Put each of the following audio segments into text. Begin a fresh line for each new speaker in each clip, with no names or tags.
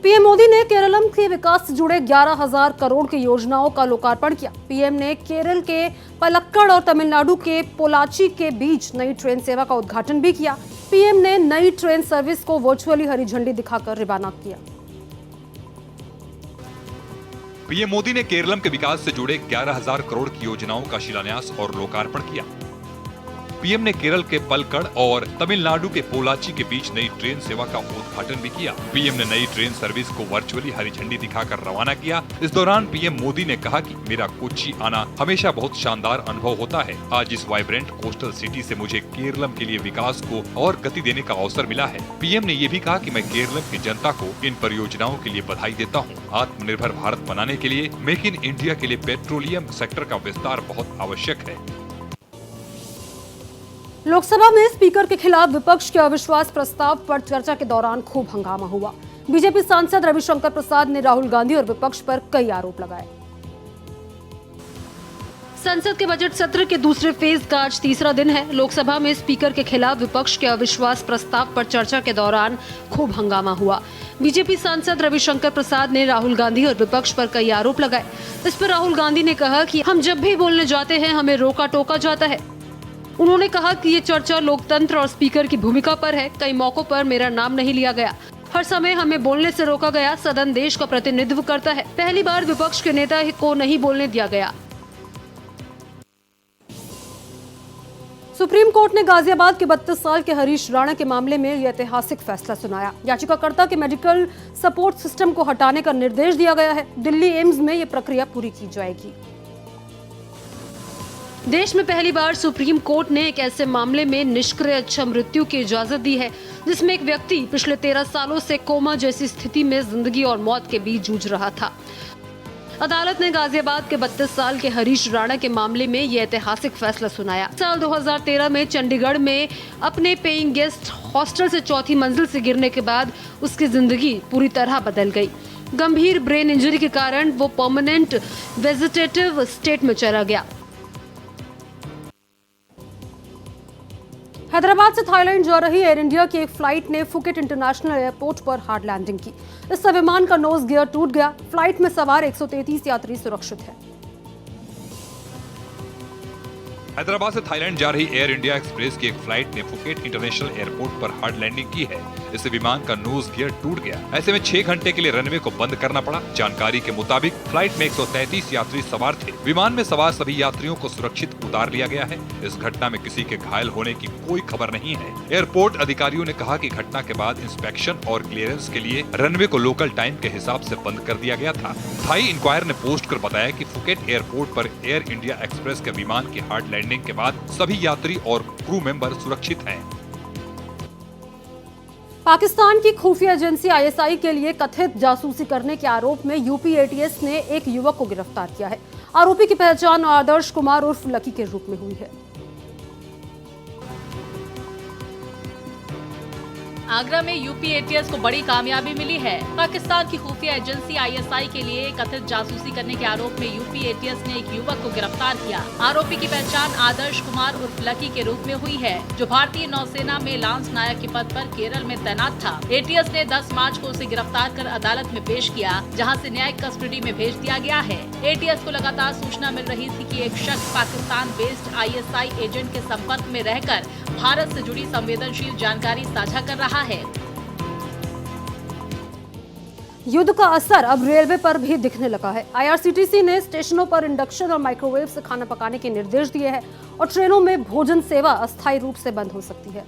PM Modi ने केरलम के विकास से जुड़े 11,000 करोड़ की योजनाओं का लोकार्पण किया। पीएम ने केरल के पलक्कड़ और तमिलनाडु के पोलाची के बीच नई ट्रेन सेवा का उद्घाटन भी किया। पीएम ने नई ट्रेन सर्विस को वर्चुअली हरी झंडी दिखाकर रवाना किया।
पीएम मोदी ने केरलम के विकास से जुड़े 11,000 करोड़ की योजनाओं का शिलान्यास और लोकार्पण किया। पीएम ने केरल के पलक्कड़ और तमिलनाडु के पोलाची के बीच नई ट्रेन सेवा का उद्घाटन भी किया। पीएम ने नई ट्रेन सर्विस को वर्चुअली हरी झंडी दिखाकर रवाना किया। इस दौरान पीएम मोदी ने कहा कि मेरा कोच्चि आना हमेशा बहुत शानदार अनुभव होता है। आज इस वाइब्रेंट कोस्टल सिटी से मुझे केरलम के लिए विकास को और गति देने का अवसर मिला है। पीएम ने ये भी कहा कि मैं केरलम की जनता को इन परियोजनाओं के लिए बधाई देता हूँ। आत्मनिर्भर भारत बनाने के लिए मेक इन इंडिया के लिए पेट्रोलियम सेक्टर का विस्तार बहुत आवश्यक है।
लोकसभा में स्पीकर के खिलाफ विपक्ष के अविश्वास प्रस्ताव पर चर्चा के दौरान खूब हंगामा हुआ। बीजेपी सांसद रविशंकर प्रसाद ने राहुल गांधी और विपक्ष पर कई आरोप लगाए। संसद के बजट सत्र के दूसरे फेज का आज तीसरा दिन है। लोकसभा में स्पीकर के खिलाफ विपक्ष के अविश्वास प्रस्ताव पर चर्चा के दौरान खूब हंगामा हुआ। बीजेपी सांसद रविशंकर प्रसाद ने राहुल गांधी और विपक्ष पर कई आरोप लगाए। इस पर राहुल गांधी ने कहा कि हम जब भी बोलने जाते हैं हमें रोका टोका जाता है। उन्होंने कहा कि ये चर्चा लोकतंत्र और स्पीकर की भूमिका पर है। कई मौकों पर मेरा नाम नहीं लिया गया, हर समय हमें बोलने से रोका गया। सदन देश का प्रतिनिधित्व करता है, पहली बार विपक्ष के नेता को नहीं बोलने दिया गया। सुप्रीम कोर्ट ने गाजियाबाद के 32 साल के हरीश राणा के मामले में यह ऐतिहासिक फैसला सुनाया। याचिकाकर्ता के मेडिकल सपोर्ट सिस्टम को हटाने का निर्देश दिया गया है। दिल्ली एम्स में यह प्रक्रिया पूरी की जाएगी। देश में पहली बार सुप्रीम कोर्ट ने एक ऐसे मामले में निष्क्रिय इच्छा मृत्यु की इजाजत दी है जिसमें एक व्यक्ति पिछले 13 सालों से कोमा जैसी स्थिति में जिंदगी और मौत के बीच जूझ रहा था। अदालत ने गाजियाबाद के 32 साल के हरीश राणा के मामले में यह ऐतिहासिक फैसला सुनाया। साल 2013 में चंडीगढ़ में अपने पेइंग गेस्ट हॉस्टल से चौथी मंजिल से गिरने के बाद उसकी जिंदगी पूरी तरह बदल गई। गंभीर ब्रेन इंजरी के कारण वो परमानेंट वेजिटेटिव स्टेट में चला गया। हैदराबाद से थाईलैंड जा रही एयर इंडिया की एक फ्लाइट ने फुकेट इंटरनेशनल एयरपोर्ट पर हार्ड लैंडिंग की। इससे विमान का नोज गियर टूट गया। फ्लाइट में सवार 133 यात्री सुरक्षित हैं।
हैदराबाद से थाईलैंड जा रही एयर इंडिया एक्सप्रेस की एक फ्लाइट ने फुकेट इंटरनेशनल एयरपोर्ट पर हार्ड लैंडिंग की है। इससे विमान का नोज गियर टूट गया। ऐसे में 6 घंटे के लिए रनवे को बंद करना पड़ा। जानकारी के मुताबिक फ्लाइट में 133 यात्री सवार थे। विमान में सवार सभी यात्रियों को सुरक्षित उतार लिया गया है। इस घटना में किसी के घायल होने की कोई खबर नहीं है। एयरपोर्ट अधिकारियों ने कहा कि घटना के बाद इंस्पेक्शन और क्लियरेंस के लिए रनवे को लोकल टाइम के हिसाब से बंद कर दिया गया था। थाई इंक्वायर ने पोस्ट कर बताया कि फुकेट एयरपोर्ट पर एयर इंडिया एक्सप्रेस के विमान की हार्ड लैंडिंग के बाद सभी यात्री और क्रू मेंबर सुरक्षित हैं।
पाकिस्तान की खुफिया एजेंसी आईएसआई के लिए कथित जासूसी करने के आरोप में यूपी एटीएस ने एक युवक को गिरफ्तार किया है। आरोपी की पहचान आदर्श कुमार उर्फ लकी के रूप में हुई है।
आगरा में यूपी एटीएस को बड़ी कामयाबी मिली है। पाकिस्तान की खुफिया एजेंसी आईएसआई के लिए कथित जासूसी करने के आरोप में यूपी एटीएस ने एक युवक को गिरफ्तार किया। आरोपी की पहचान आदर्श कुमार उर्फ लकी के रूप में हुई है, जो भारतीय नौसेना में लांस नायक के पद पर केरल में तैनात था। एटीएस ने 10 मार्च को उसे गिरफ्तार कर अदालत में पेश किया, जहाँ से न्यायिक कस्टडी में भेज दिया गया है। एटीएस को लगातार सूचना मिल रही थी कि एक शख्स पाकिस्तान बेस्ड आईएसआई एजेंट के संपर्क में रहकर भारत से जुड़ी संवेदनशील जानकारी साझा कर रहा है।
युद्ध का असर अब रेलवे पर भी दिखने लगा है। आईआरसीटीसी ने स्टेशनों पर इंडक्शन और माइक्रोवेव से खाना पकाने के निर्देश दिए हैं और ट्रेनों में भोजन सेवा अस्थायी रूप से बंद हो सकती है।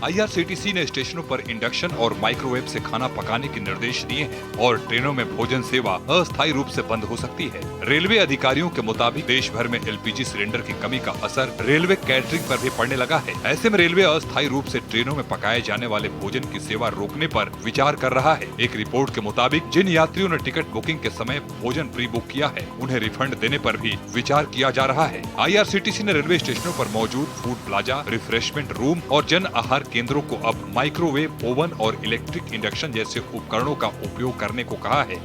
आईआरसीटीसी ने स्टेशनों पर इंडक्शन और माइक्रोवेव से खाना पकाने के निर्देश दिए हैं और ट्रेनों में भोजन सेवा अस्थायी रूप से बंद हो सकती है। रेलवे अधिकारियों के मुताबिक देश भर में एलपीजी सिलेंडर की कमी का असर रेलवे कैटरिंग पर भी पड़ने लगा है। ऐसे में रेलवे अस्थायी रूप से ट्रेनों में पकाए जाने वाले भोजन की सेवा रोकने पर विचार कर रहा है। एक रिपोर्ट के मुताबिक जिन यात्रियों ने टिकट बुकिंग के समय भोजन प्री बुक किया है, उन्हें रिफंड देने पर भी विचार किया जा रहा है। आईआरसीटीसी ने रेलवे स्टेशनों पर मौजूद फूड प्लाजा, रिफ्रेशमेंट रूम और जन आहार केंद्रों को अब माइक्रोवेव ओवन और इलेक्ट्रिक इंडक्शन जैसे उपकरणों का उपयोग करने को कहा है।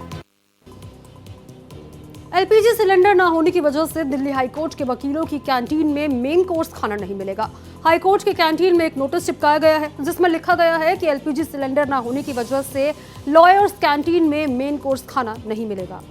एलपीजी सिलेंडर न होने की वजह से दिल्ली हाईकोर्ट के वकीलों की कैंटीन में मेन कोर्स खाना नहीं मिलेगा। हाईकोर्ट के कैंटीन में एक नोटिस चिपकाया गया है जिसमें लिखा गया है कि एलपीजी सिलेंडर न होने की वजह से लॉयर्स कैंटीन में मेन कोर्स खाना नहीं मिलेगा।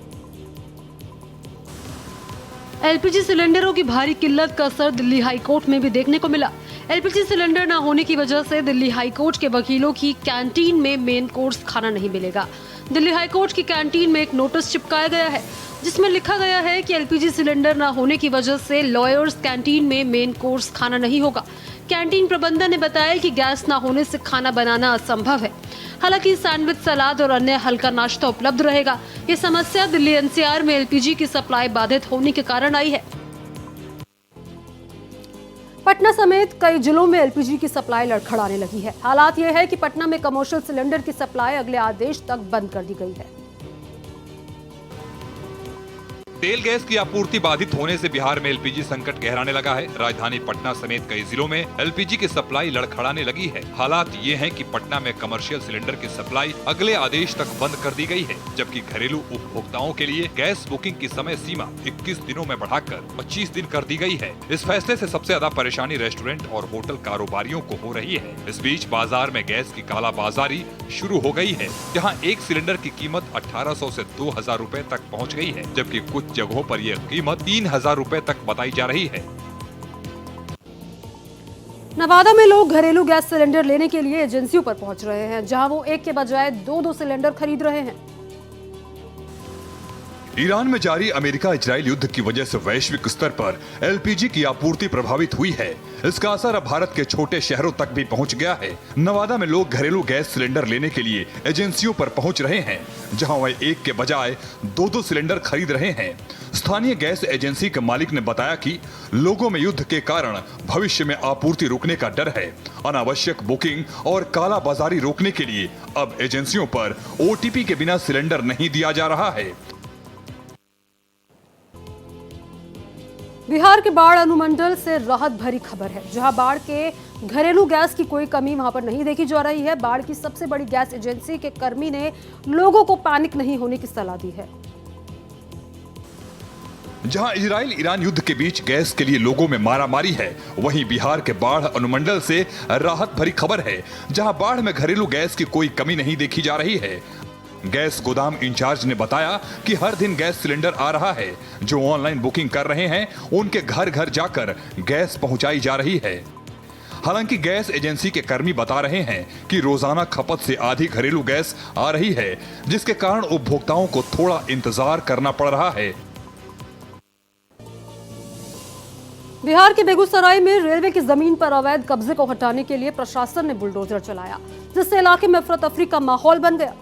एलपीजी सिलेंडरों की भारी किल्लत का असर दिल्ली हाईकोर्ट में भी देखने को मिला। एलपीजी सिलेंडर न होने की वजह से दिल्ली हाईकोर्ट के वकीलों की कैंटीन में मेन कोर्स खाना नहीं मिलेगा। दिल्ली हाईकोर्ट की कैंटीन में एक नोटिस चिपकाया गया है जिसमें लिखा गया है कि एलपीजी सिलेंडर न होने की वजह से लॉयर्स कैंटीन में मेन कोर्स खाना नहीं होगा। कैंटीन प्रबंधन ने बताया कि गैस न होने से खाना बनाना असंभव है। हालांकि सैंडविच, सलाद और अन्य हल्का नाश्ता उपलब्ध रहेगा। ये समस्या दिल्ली एनसीआर में एलपीजी की सप्लाई बाधित होने के कारण आई है। पटना समेत कई जिलों में एलपीजी की सप्लाई लड़खड़ाने लगी है। हालात यह है कि पटना में कमर्शियल सिलेंडर की सप्लाई अगले आदेश तक बंद कर दी गई है।
तेल गैस की आपूर्ति बाधित होने से बिहार में एलपीजी संकट गहराने लगा है। राजधानी पटना समेत कई जिलों में एलपीजी की सप्लाई लड़खड़ाने लगी है। हालात ये हैं कि पटना में कमर्शियल सिलेंडर की सप्लाई अगले आदेश तक बंद कर दी गई है, जबकि घरेलू उपभोक्ताओं के लिए गैस बुकिंग की समय सीमा 21 दिनों में बढ़ाकर 25 दिन कर दी गई है। इस फैसले से सबसे ज्यादा परेशानी रेस्टोरेंट और होटल कारोबारियों को हो रही है। इस बीच बाजार में गैस की कालाबाजारी शुरू हो गई है, जहाँ एक सिलेंडर की कीमत 1800 से 2000 रूपए तक पहुँच गई है, जबकि कुछ जगहों पर यह कीमत 3000 रूपए तक बताई जा रही है।
नवादा में लोग घरेलू गैस सिलेंडर लेने के लिए एजेंसियों पर पहुंच रहे हैं, जहां वो एक के बजाय दो सिलेंडर खरीद रहे हैं।
ईरान में जारी अमेरिका इजराइल युद्ध की वजह से वैश्विक स्तर पर एलपीजी की आपूर्ति प्रभावित हुई है। इसका असर अब भारत के छोटे शहरों तक भी पहुंच गया है। नवादा में लोग घरेलू गैस सिलेंडर लेने के लिए एजेंसियों पर पहुंच रहे हैं, जहां वह एक के बजाय दो सिलेंडर खरीद रहे हैं। स्थानीय गैस एजेंसी के मालिक ने बताया कि लोगों में युद्ध के कारण भविष्य में आपूर्ति रुकने का डर है। अनावश्यक बुकिंग और कालाबाजारी रोकने के लिए अब एजेंसियों पर ओटीपी के बिना सिलेंडर नहीं दिया जा रहा है।
बिहार के बाढ़ अनुमंडल से राहत भरी खबर है, जहां बाढ़ के घरेलू गैस की कोई कमी वहां पर नहीं देखी जा रही है। बाढ़ की सबसे बड़ी गैस एजेंसी के कर्मी ने लोगों को पैनिक नहीं होने की सलाह दी है।
जहां इजराइल ईरान युद्ध के बीच गैस के लिए लोगों में मारामारी है, वहीं बिहार के बाढ़ अनुमंडल से राहत भरी खबर है, जहां बाढ़ में घरेलू गैस की कोई कमी नहीं देखी जा रही है। गैस गोदाम इंचार्ज ने बताया कि हर दिन गैस सिलेंडर आ रहा है। जो ऑनलाइन बुकिंग कर रहे हैं उनके घर घर जाकर गैस पहुंचाई जा रही है। हालांकि गैस एजेंसी के कर्मी बता रहे हैं कि रोजाना खपत से आधी घरेलू गैस आ रही है, जिसके कारण उपभोक्ताओं को थोड़ा इंतजार करना पड़ रहा है।
बिहार के बेगूसराय में रेलवे की जमीन पर अवैध कब्जे को हटाने के लिए प्रशासन ने बुलडोजर चलाया, जिससे इलाके में अफरा तफरी का माहौल बन गया।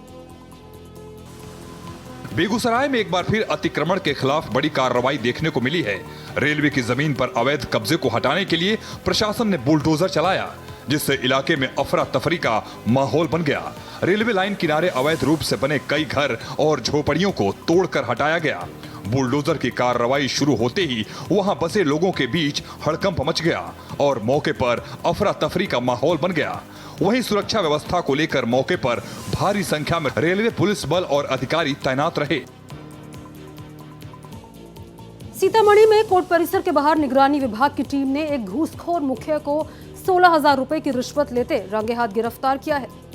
बेगूसराय में एक बार फिर अतिक्रमण के खिलाफ बड़ी कार्रवाई देखने को मिली है। रेलवे की जमीन पर अवैध कब्जे को हटाने के लिए प्रशासन ने बुलडोजर चलाया, जिससे इलाके में अफरा तफरी का माहौल बन गया। रेलवे लाइन किनारे अवैध रूप से बने कई घर और झोपड़ियों को तोड़कर हटाया गया। बुलडोजर की कार्रवाई शुरू होते ही वहां बसे लोगों के बीच हड़कंप मच गया और मौके पर अफरा तफरी का माहौल बन गया। वहीं सुरक्षा व्यवस्था को लेकर मौके पर भारी संख्या में रेलवे पुलिस बल और अधिकारी तैनात रहे।
सीतामढ़ी में कोर्ट परिसर के बाहर निगरानी विभाग की टीम ने एक घूसखोर मुखिया को 16,000 रुपए की रिश्वत लेते रंगे हाथ गिरफ्तार किया है।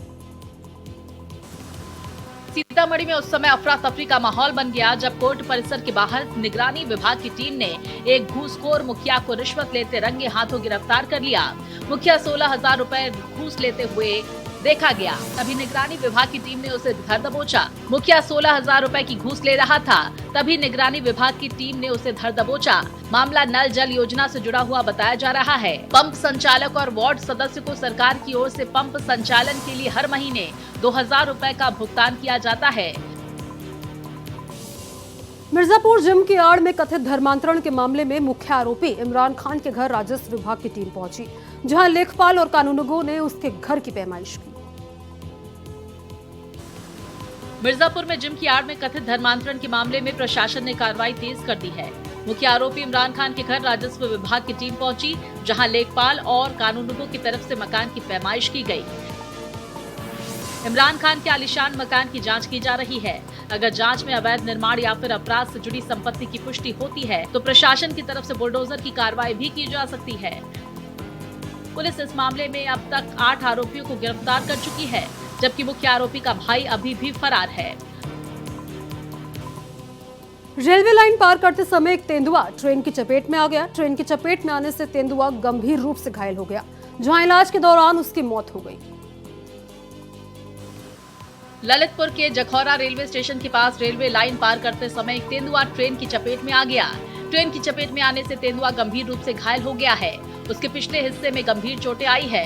सीतामढ़ी में उस समय अफरा तफरी का माहौल बन गया जब कोर्ट परिसर के बाहर निगरानी विभाग की टीम ने एक घूसखोर मुखिया को रिश्वत लेते रंगे हाथों गिरफ्तार कर लिया। मुखिया 16,000 रुपए घूस लेते हुए देखा गया, तभी निगरानी विभाग की टीम ने उसे धर दबोचा। मुखिया 16,000 रुपए की घूस ले रहा था, तभी निगरानी विभाग की टीम ने उसे धर दबोचा। मामला नल जल योजना से जुड़ा हुआ बताया जा रहा है। पंप संचालक और वार्ड सदस्य को सरकार की ओर से पंप संचालन के लिए हर महीने 2,000 रुपए का भुगतान किया जाता है।
मिर्जापुर जिम की आड़ में कथित धर्मांतरण के मामले में मुख्य आरोपी इमरान खान के घर राजस्व विभाग की टीम पहुंची, जहां लेखपाल और कानूनगों ने उसके घर की पैमाइश की।
मिर्जापुर में जिम की आड़ में कथित धर्मांतरण के मामले में प्रशासन ने कार्रवाई तेज कर दी है। मुख्य आरोपी इमरान खान के घर राजस्व विभाग की टीम पहुंची, जहां लेखपाल और कानूनगों की तरफ से मकान की पैमाइश की गई। इमरान खान के आलीशान मकान की जांच की जा रही है। अगर जांच में अवैध निर्माण या फिर अपराध से जुड़ी संपत्ति की पुष्टि होती है तो प्रशासन की तरफ से बुलडोजर की कार्रवाई भी की जा सकती है। पुलिस इस मामले में अब तक 8 आरोपियों को गिरफ्तार कर चुकी है, जबकि मुख्य आरोपी का भाई अभी भी फरार है।
रेलवे लाइन पार करते समय एक तेंदुआ ट्रेन की चपेट में आ गया। ट्रेन की चपेट में आने से तेंदुआ गंभीर रूप से घायल हो गया, जहां इलाज के दौरान उसकी मौत हो गई।
ललितपुर के जखौरा रेलवे स्टेशन के पास रेलवे लाइन पार करते समय एक तेंदुआ ट्रेन की चपेट में आ गया। ट्रेन की चपेट में आने से तेंदुआ गंभीर रूप से घायल हो गया है। उसके पिछले हिस्से में गंभीर चोटें आई है।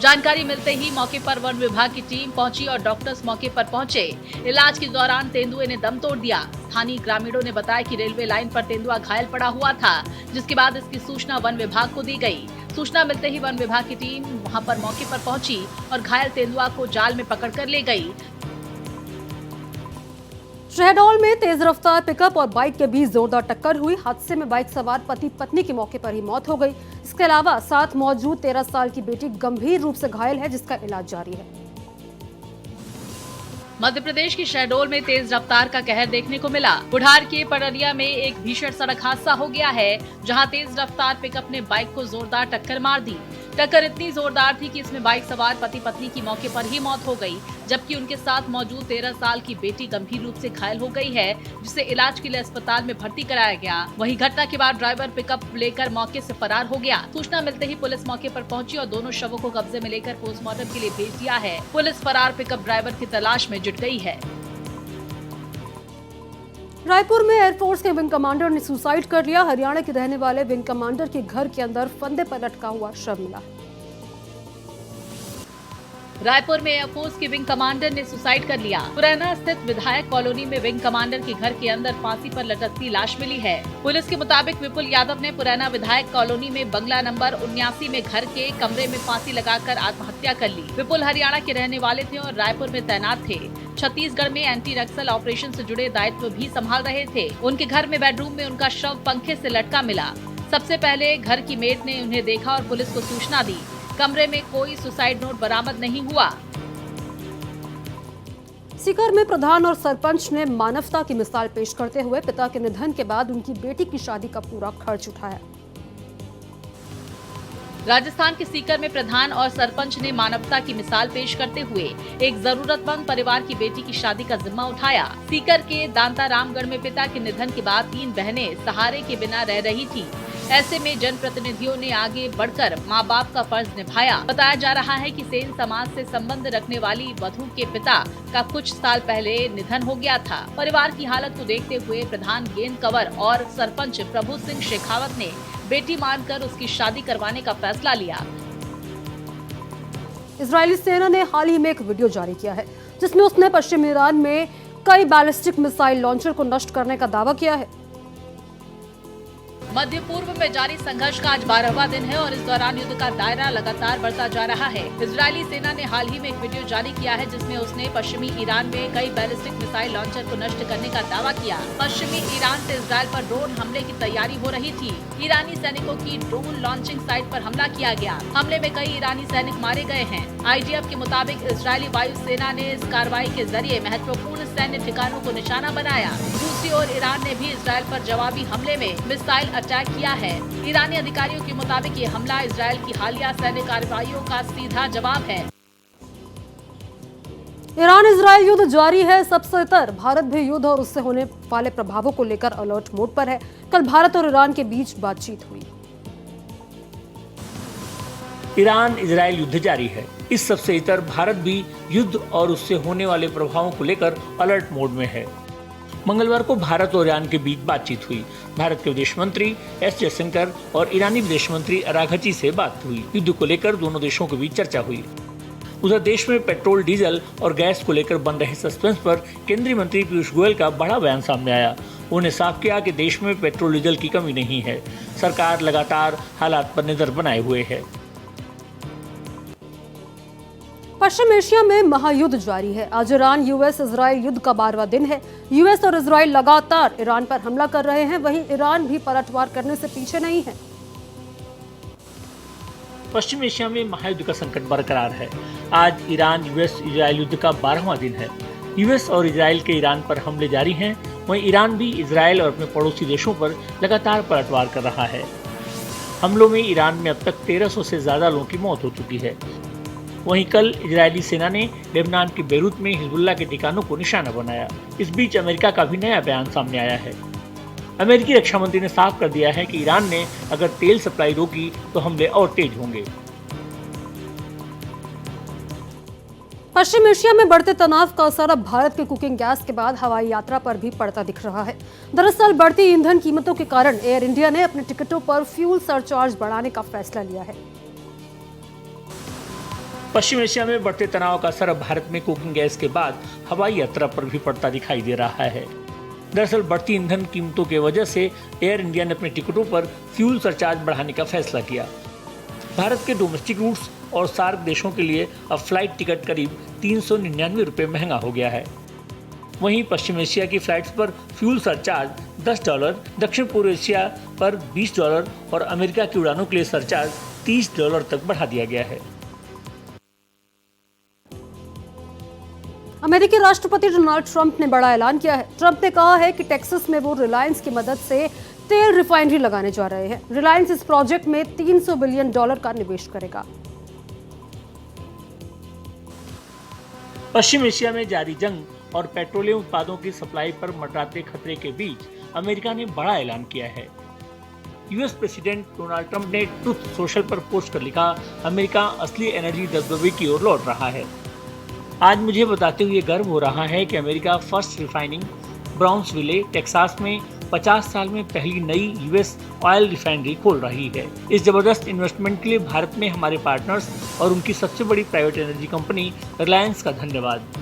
जानकारी मिलते ही मौके पर वन विभाग की टीम पहुंची और डॉक्टर्स मौके पर पहुंचे। इलाज के दौरान तेंदुए ने दम तोड़ दिया। स्थानीय ग्रामीणों ने बताया कि रेलवे लाइन पर तेंदुआ घायल पड़ा हुआ था, जिसके बाद इसकी सूचना वन विभाग को दी गई। सूचना मिलते ही वन विभाग की टीम वहां पर मौके पर पहुंची और घायल तेंदुआ को जाल में पकड़कर ले गई।
शहडोल में तेज रफ्तार पिकअप और बाइक के बीच जोरदार टक्कर हुई। हादसे में बाइक सवार पति पत्नी की मौके पर ही मौत हो गई। इसके अलावा साथ मौजूद 13 साल की बेटी गंभीर रूप से घायल है, जिसका इलाज जारी है।
मध्य प्रदेश की शहडोल में तेज रफ्तार का कहर देखने को मिला। बुढ़ार के पडरिया में एक भीषण सड़क हादसा हो गया है, जहां तेज रफ्तार पिकअप ने बाइक को जोरदार टक्कर मार दी। टक्कर इतनी जोरदार थी कि इसमें बाइक सवार पति पत्नी की मौके पर ही मौत हो गई, जबकि उनके साथ मौजूद 13 साल की बेटी गंभीर रूप से घायल हो गई है, जिसे इलाज के लिए अस्पताल में भर्ती कराया गया। वहीं घटना के बाद ड्राइवर पिकअप लेकर मौके से फरार हो गया। सूचना मिलते ही पुलिस मौके पर पहुंची और दोनों शवों को कब्जे में लेकर पोस्टमार्टम के लिए भेज दिया है। पुलिस फरार पिकअप ड्राइवर की तलाश में जुट गई है।
रायपुर में एयरफोर्स के विंग कमांडर ने सुसाइड कर लिया। हरियाणा के रहने वाले विंग कमांडर के घर के अंदर फंदे पर लटका हुआ शव मिला।
रायपुर में एयरफोर्स के विंग कमांडर ने सुसाइड कर लिया। मुरैना स्थित विधायक कॉलोनी में विंग कमांडर के घर के अंदर फांसी पर लटकती लाश मिली है। पुलिस के मुताबिक विपुल यादव ने मुरैना विधायक कॉलोनी में बंगला नंबर 79 में घर के कमरे में फांसी लगाकर आत्महत्या कर ली। विपुल हरियाणा के रहने वाले थे और रायपुर में तैनात थे। छत्तीसगढ़ में एंटी नक्सल ऑपरेशन से जुड़े दायित्व भी संभाल रहे थे। उनके घर में बेडरूम में उनका शव पंखे से लटका मिला। सबसे पहले घर की मेड ने उन्हें देखा और पुलिस को सूचना दी। कमरे में कोई सुसाइड नोट बरामद नहीं हुआ।
सीकर में प्रधान और सरपंच ने मानवता की मिसाल पेश करते हुए पिता के निधन के बाद उनकी बेटी की शादी का पूरा खर्च उठाया।
राजस्थान के सीकर में प्रधान और सरपंच ने मानवता की मिसाल पेश करते हुए एक जरूरतमंद परिवार की बेटी की शादी का जिम्मा उठाया। सीकर के दांता रामगढ़ में पिता के निधन के बाद 3 बहनें सहारे के बिना रह रही थी। ऐसे में जनप्रतिनिधियों ने आगे बढ़कर माँ बाप का फर्ज निभाया। बताया जा रहा है कि सेन समाज से संबंध रखने वाली वधू के पिता का कुछ साल पहले निधन हो गया था। परिवार की हालत को देखते हुए प्रधान गेंद कंवर और सरपंच प्रभु सिंह शेखावत ने बेटी मानकर उसकी शादी करवाने का फैसला लिया।
इजरायली सेना ने हाल ही में एक वीडियो जारी किया है, जिसमें उसने पश्चिमी ईरान में कई बैलिस्टिक मिसाइल लॉन्चर को नष्ट करने का दावा किया है।
मध्य पूर्व में जारी संघर्ष का आज 12वां दिन है और इस दौरान युद्ध का दायरा लगातार बढ़ता जा रहा है। इजरायली सेना ने हाल ही में एक वीडियो जारी किया है, जिसमें उसने पश्चिमी ईरान में कई बैलिस्टिक मिसाइल लॉन्चर को नष्ट करने का दावा किया। पश्चिमी ईरान से इजरायल पर ड्रोन हमले की तैयारी हो रही थी। ईरानी सैनिकों की ड्रोन लॉन्चिंग साइट पर हमला किया गया। हमले में कई ईरानी सैनिक मारे गए हैं। IDF के मुताबिक इजरायली वायुसेना ने इस कार्रवाई के जरिए महत्वपूर्ण सैन्य ठिकानों को निशाना बनाया। दूसरी ओर ईरान ने भी इजरायल पर जवाबी हमले में मिसाइल अटैक किया है। ईरानी अधिकारियों के मुताबिक ये हमला इजरायल की हालिया सैन्य कार्रवाइयों का सीधा जवाब है।
ईरान इजरायल युद्ध जारी है। सबसे इतर भारत भी युद्ध और उससे होने वाले प्रभावों को लेकर अलर्ट मोड पर है। कल भारत और ईरान के बीच बातचीत हुई।
ईरान इजरायल युद्ध जारी है। इस सबसे इतर भारत भी युद्ध और उससे होने वाले प्रभावों को लेकर अलर्ट मोड में है। मंगलवार को भारत और ईरान के बीच बातचीत हुई। भारत के विदेश मंत्री एस जयशंकर और ईरानी विदेश मंत्री अराघची से बात हुई। युद्ध को लेकर दोनों देशों के बीच चर्चा हुई। उधर देश में पेट्रोल, डीजल और गैस को लेकर बन रहे सस्पेंस पर केंद्रीय मंत्री पीयूष गोयल का बड़ा बयान सामने आया। उन्होंने साफ किया कि देश में पेट्रोल डीजल की कमी नहीं है। सरकार लगातार हालात पर नजर बनाए हुए है।
पश्चिम एशिया में महायुद्ध जारी है। आज ईरान यूएस इजरायल युद्ध का 12वां दिन है। यूएस और इजरायल लगातार ईरान पर हमला कर रहे हैं। वहीं ईरान भी पलटवार करने से पीछे नहीं है।
पश्चिम एशिया में महायुद्ध का संकट बरकरार है। आज ईरान यूएस इजरायल युद्ध का 12वां दिन है। यूएस और इजरायल के ईरान पर हमले जारी हैं। वहीं ईरान भी इजरायल और अपने पड़ोसी देशों पर लगातार पलटवार कर रहा है। हमलों में ईरान में अब तक 1300 से ज्यादा लोगों की मौत हो चुकी है। वहीं कल इजरायली सेना ने लेबनान के बेरूत में हिजबुल्लाह के ठिकानों को निशाना बनाया। इस बीच अमेरिका का भी नया बयान सामने आया है। अमेरिकी रक्षा मंत्री ने साफ कर दिया है कि ईरान ने अगर तेल सप्लाई रोकी तो हमले और तेज होंगे।
पश्चिम एशिया में बढ़ते तनाव का असर अब भारत के कुकिंग गैस के बाद हवाई यात्रा पर भी पड़ता दिख रहा है। दरअसल बढ़ती ईंधन कीमतों के कारण एयर इंडिया ने अपने टिकटों पर फ्यूल सरचार्ज बढ़ाने का फैसला लिया है।
पश्चिम एशिया में बढ़ते तनाव का असर अब भारत में कुकिंग गैस के बाद हवाई यात्रा पर भी पड़ता दिखाई दे रहा है। दरअसल बढ़ती ईंधन कीमतों की वजह से एयर इंडिया ने अपने टिकटों पर फ्यूल सरचार्ज बढ़ाने का फैसला किया। भारत के डोमेस्टिक रूट्स और सार्क देशों के लिए अब फ्लाइट टिकट करीब 399 रुपये महंगा हो गया है। वहीं पश्चिम एशिया की फ्लाइट्स पर फ्यूल सरचार्ज $10, दक्षिण पूर्व एशिया पर $20 और अमेरिका की उड़ानों के लिए सरचार्ज $30 तक बढ़ा दिया गया है।
अमेरिकी राष्ट्रपति डोनाल्ड ट्रंप ने बड़ा ऐलान किया है। ट्रंप ने कहा है कि टेक्सास में वो रिलायंस की मदद से तेल रिफाइनरी लगाने जा रहे हैं। रिलायंस इस प्रोजेक्ट में $300 बिलियन का निवेश करेगा।
पश्चिम एशिया में जारी जंग और पेट्रोलियम उत्पादों की सप्लाई पर मंडराते खतरे के बीच अमेरिका ने बड़ा ऐलान किया है। यूएस प्रेसिडेंट डोनाल्ड ट्रंप ने ट्रुथ सोशल पर पोस्ट कर लिखा, अमेरिका असली एनर्जी दबदबे की ओर लौट रहा है। आज मुझे बताते हुए गर्व हो रहा है कि America first refining Brownsville Texas में 50 साल में पहली नई यूएस ऑयल रिफाइनरी खोल रही है। इस जबरदस्त इन्वेस्टमेंट के लिए भारत में हमारे पार्टनर्स और उनकी सबसे बड़ी प्राइवेट एनर्जी कंपनी रिलायंस का धन्यवाद।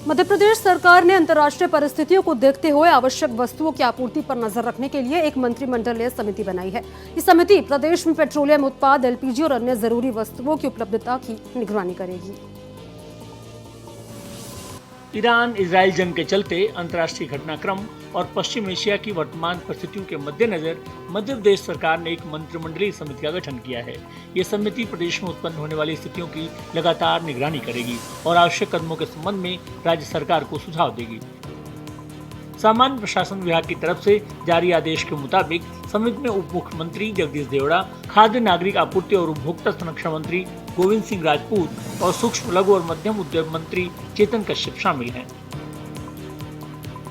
मध्य प्रदेश सरकार ने अंतर्राष्ट्रीय परिस्थितियों को देखते हुए आवश्यक वस्तुओं की आपूर्ति पर नजर रखने के लिए एक मंत्रिमंडलीय समिति बनाई है। ये समिति प्रदेश में पेट्रोलियम उत्पाद, एलपीजी और अन्य जरूरी वस्तुओं की उपलब्धता की निगरानी करेगी।
ईरान इजराइल जंग के चलते अंतर्राष्ट्रीय घटनाक्रम और पश्चिम एशिया की वर्तमान परिस्थितियों के मद्देनजर मध्य प्रदेश सरकार ने एक मंत्रिमंडलीय समिति का गठन किया है। ये समिति प्रदेश में उत्पन्न होने वाली स्थितियों की लगातार निगरानी करेगी और आवश्यक कदमों के संबंध में राज्य सरकार को सुझाव देगी। सामान्य प्रशासन विभाग की तरफ से जारी आदेश के मुताबिक समिति में उप मुख्यमंत्री जगदीश देवड़ा, खाद्य नागरिक आपूर्ति और उपभोक्ता संरक्षण मंत्री गोविंद सिंह राजपूत और सूक्ष्म लघु और मध्यम उद्योग मंत्री चेतन कश्यप शामिल हैं।